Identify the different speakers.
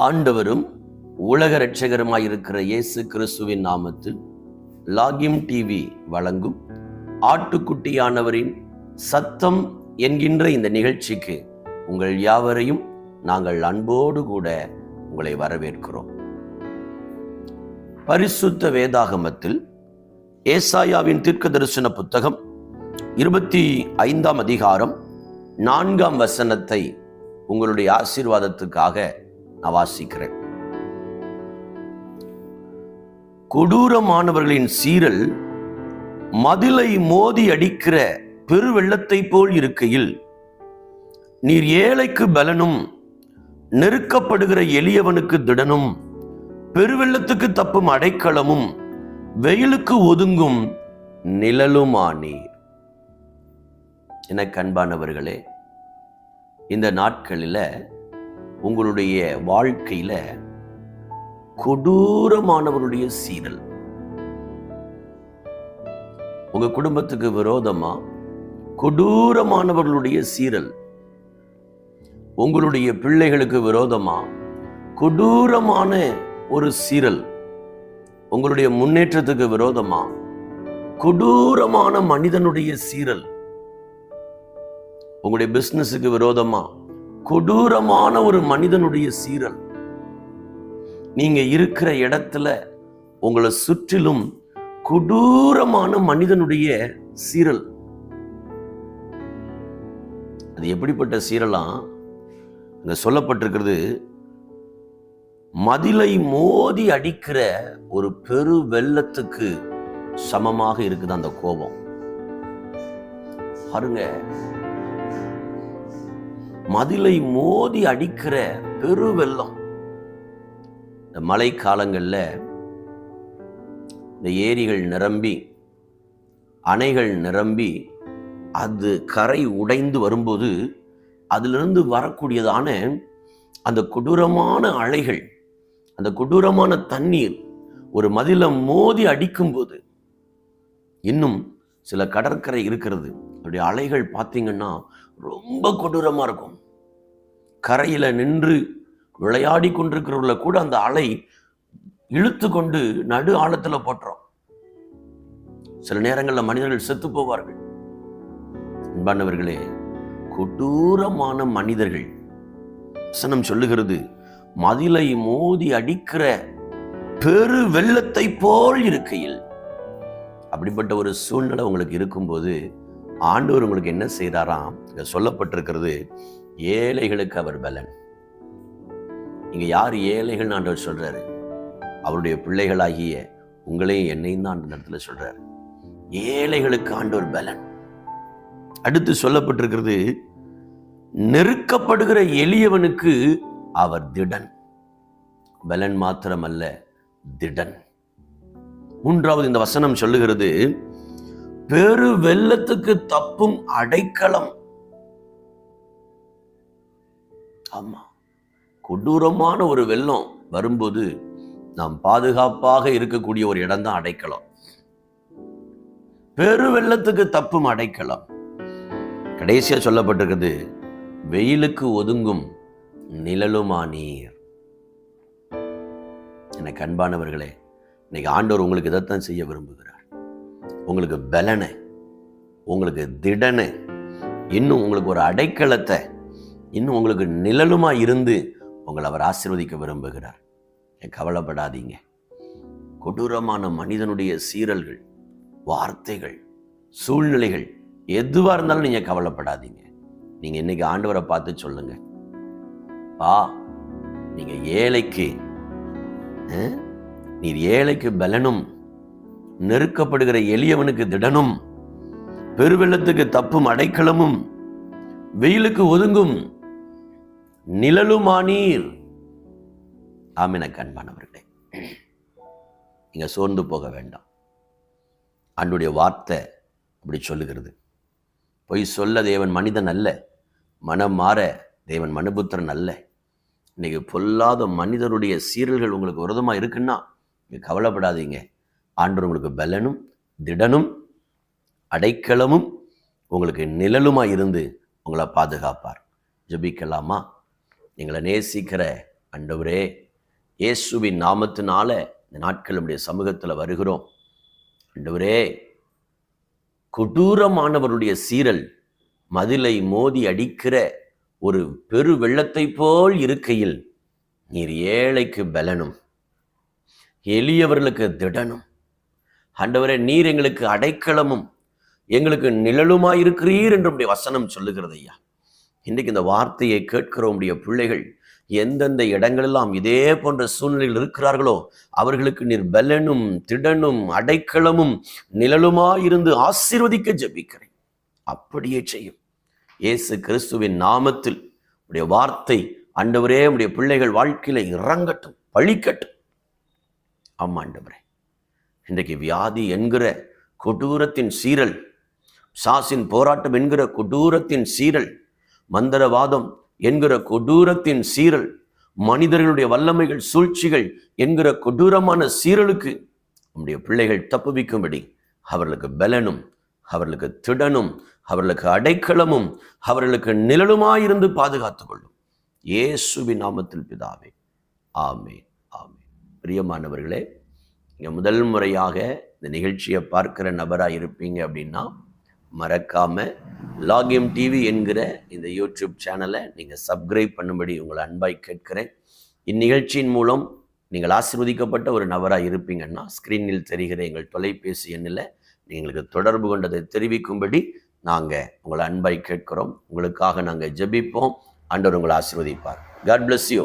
Speaker 1: ஆண்டவரும் உலக இரட்சகருமாயிருக்கிற இயேசு கிறிஸ்துவின் நாமத்தில் லாகிம் டிவி வழங்கும் ஆட்டுக்குட்டியானவரின் சத்தம் என்கின்ற இந்த நிகழ்ச்சிக்கு உங்கள் யாவரையும் நாங்கள் அன்போடு கூட உங்களை வரவேற்கிறோம். பரிசுத்த வேதாகமத்தில் ஏசாயாவின் தீர்க்கதரிசன புத்தகம் 25ஆம் அதிகாரம் 4ஆம் வசனத்தை உங்களுடைய ஆசீர்வாதத்துக்காக நான் வாசிக்கிறேன். கொடூரமானவர்களின் சீரல் மதிலை மோதி அடிக்கிற பெருவெள்ளத்தை போல் இருக்கையில், நீர் ஏழைக்கு பலனும் நெருக்கப்படுகிற எளியவனுக்கு திடனும் பெருவெள்ளத்துக்கு தப்பும் அடைக்கலமும் வெயிலுக்கு ஒதுங்கும் நிழலுமானீர். என அன்பானவர்களே, இந்த நாட்களில் உங்களுடைய வாழ்க்கையில கொடூரமானவருடைய சீரல், உங்க குடும்பத்துக்கு விரோதமா கொடூரமானவர்களுடைய சீரல், உங்களுடைய பிள்ளைகளுக்கு விரோதமா கொடூரமான ஒரு சீரல், உங்களுடைய முன்னேற்றத்துக்கு விரோதமா கொடூரமான மனிதனுடைய சீரல், உங்களுடைய பிசினஸுக்கு விரோதமா கொடூரமான ஒரு மனிதனுடைய சீரல், நீங்க இருக்கிற இடத்துல உங்களை சுற்றிலும் கொடூரமான மனிதனுடைய சீரல். அது எப்படிப்பட்ட சீரலாம்? அங்க சொல்லப்பட்டிருக்கிறது, மதிலை மோதி அடிக்கிற ஒரு பெரு வெள்ளத்துக்கு சமமாக இருக்குது அந்த கோபம். பாருங்க, மதிலை மோதி அடிக்கிற பெரு வெள்ளம். இந்த மழை காலங்கள்ல இந்த ஏரிகள் நிரம்பி அணைகள் நிரம்பி அது கரை உடைந்து வரும்போது அதிலிருந்து வரக்கூடியதான அந்த கொடூரமான அலைகள், அந்த கொடூரமான தண்ணீர் ஒரு மதிலை மோதி அடிக்கும்போது, இன்னும் சில கடற்கரை இருக்கிறது, அப்படி அலைகள் பார்த்தீங்கன்னா ரொம்ப கொடூரமா இருக்கும். கரையில நின்று விளையாடி கொண்டிருக்கிறவர்கள கூட அந்த அலை இழுத்து கொண்டு நடு ஆழத்துல போட்டுரும். சில நேரங்களில் மனிதர்கள் செத்து போவார்கள். அன்பானவர்களே, கொடூரமான மனிதர்கள், வசனம் சொல்லுகிறது, மதிலை மோதி அடிக்கிற பெரு வெள்ளத்தை போல் இருக்கையில். அப்படிப்பட்ட ஒரு சூழ்நிலை உங்களுக்கு இருக்கும்போது ஆண்டவர் உங்களுக்கு என்ன செய்தாராம்? இங்க சொல்லப்பட்டிருக்கிறது, ஏழைகளுக்கு அவர் பலன். இங்க யார் ஏழைகள் ஆண்டவர் சொல்றாரு? அவருடைய பிள்ளைகளாகிய உங்களையும் என்னையும் தான் அந்த இடத்துல சொல்றாரு. ஏழைகளுக்கு ஆண்டவர் பலன். அடுத்து சொல்லப்பட்டிருக்கிறது, நெருக்கப்படுகிற எளியவனுக்கு அவர் திடன். பலன் மாத்திரமல்ல, திடன். மூன்றாவது இந்த வசனம் சொல்லுகிறது, பெரு வெள்ளத்துக்கு தப்பும் அடைக்கலம். ஆமா, கொடூரமான ஒரு வெள்ளம் வரும்போது நாம் பாதுகாப்பாக இருக்கக்கூடிய ஒரு இடம் தான் அடைக்கலம். பெரு வெள்ளத்துக்கு தப்பும் அடைக்கலம். கடைசியா சொல்லப்பட்டிருக்கிறது, வெயிலுக்கு ஒதுங்கும் நிழலுமானீர். எனக்கு அன்பானவர்களே, இன்னைக்கு ஆண்டவர் உங்களுக்கு இதைத்தான் செய்ய விரும்புகிறார். உங்களுக்கு பலனை, உங்களுக்கு திடனை, இன்னும் உங்களுக்கு ஒரு அடைக்கலத்தை, இன்னும் உங்களுக்கு நிழலுமா இருந்து உங்களை அவர் ஆசீர்வதிக்க விரும்புகிறார். கவலைப்படாதீங்க. கொடூரமான மனிதனுடைய சீரல்கள், வார்த்தைகள், சூழ்நிலைகள் எதுவா இருந்தாலும் நீங்க கவலைப்படாதீங்க. நீங்க இன்னைக்கு ஆண்டவரை பார்த்து சொல்லுங்க, நீங்க ஏழைக்கு நீர் ஏழைக்கு பலனும் நெருக்கப்படுகிற எளியவனுக்கு திடனும் பெருவெள்ளத்துக்கு தப்பும் அடைக்கலமும் வெயிலுக்கு ஒதுங்கும் நிழலுமானீர். ஆமென். அன்பானவர்களே, நீங்க சோர்ந்து போக வேண்டாம். ஆண்டவருடைய வார்த்தை அப்படி சொல்லுகிறது. பொய் சொல்ல தேவன் மனிதன் அல்ல, மனம் மாற தேவன் மனுபுத்திரன் அல்ல. இன்னைக்கு பொல்லாத மனிதருடைய சீரல்கள் உங்களுக்கு விரோதமா இருக்குன்னா நீங்க கவலைப்படாதீங்க. ஆண்டவர் உங்களுக்கு பலனும் திடனும் அடைக்கலமும் உங்களுக்கு நிழலுமா இருந்து உங்களை பாதுகாப்பார். ஜெபிக்கலாமா? எங்களை நேசிக்கிற ஆண்டவரே, இயேசுவின் நாமத்தினால இந்த நாட்கள் நம்முடைய சமூகத்தில் வருகிறோம். ஆண்டவரே, கொடூரமானவருடைய சீரல் மதிலை மோதி அடிக்கிற ஒரு பெரு வெள்ளத்தை போல் இருக்கையில் நீர் ஏழைக்கு பலனும் எளியவர்களுக்கு திடனும், ஆண்டவரே நீர் எங்களுக்கு அடைக்கலமும் எங்களுக்கு நிழலுமாயிருக்கிறீர் என்று வசனம் சொல்லுகிறது ஐயா. இன்றைக்கு இந்த வார்த்தையை கேட்கிற உடைய பிள்ளைகள் எந்தெந்த இடங்களெல்லாம் இதே போன்ற சூழ்நிலையில் இருக்கிறார்களோ அவர்களுக்கு நீர் பலனும் திடனும் அடைக்கலமும் நிழலுமாயிருந்து ஆசீர்வதிக்க ஜெபிக்கிறேன். அப்படியே செய்யும் இயேசு கிறிஸ்துவின் நாமத்தில் உடைய வார்த்தை ஆண்டவரே உடைய பிள்ளைகள் வாழ்க்கையில இறங்கட்டும், பழிக்கட்டும். ஆமா ஆண்டவரே, இன்றைக்கு வியாதி என்கிற கொடூரத்தின் சீரல், சாசின் போராட்டம் என்கிற கொடூரத்தின் சீரல், மந்திரவாதம் என்கிற கொடூரத்தின் சீரல், மனிதர்களுடைய வல்லமைகள் சூழ்ச்சிகள் என்கிற கொடூரமான சீரலுக்கு நம்முடைய பிள்ளைகள் தப்புவிக்கும்படி அவர்களுக்கு பலனும் அவர்களுக்கு திடனும் அவர்களுக்கு அடைக்கலமும் அவர்களுக்கு நிழலுமாயிருந்து பாதுகாத்துக் கொள்ளும் இயேசுவின் நாமத்தில் பிதாவே, ஆமென், ஆமென். பிரியமானவர்களே, நீங்க முதல் முறையாக இந்த நிகழ்ச்சியை பார்க்கிற நபராக இருப்பீங்க அப்படின்னா மறக்காம லாகிம் டிவி என்கிற இந்த யூடியூப் சேனலை நீங்கள் சப்ஸ்கிரைப் பண்ணும்படி உங்களை அன்பாய் கேட்கிறேன். இந்நிகழ்ச்சியின் மூலம் நீங்கள் ஆசீர்வதிக்கப்பட்ட ஒரு நபராக இருப்பீங்கன்னா ஸ்க்ரீனில் தெரிகிற எங்கள் தொலைபேசி எண்ணில் எங்களுக்கு தொடர்பு கொண்டதை தெரிவிக்கும்படி நாங்கள் உங்களை அன்பாய் கேட்கிறோம். உங்களுக்காக நாங்கள் ஜெபிப்போம். ஆண்டவர் உங்களை ஆசீர்வதிப்பார். God bless you.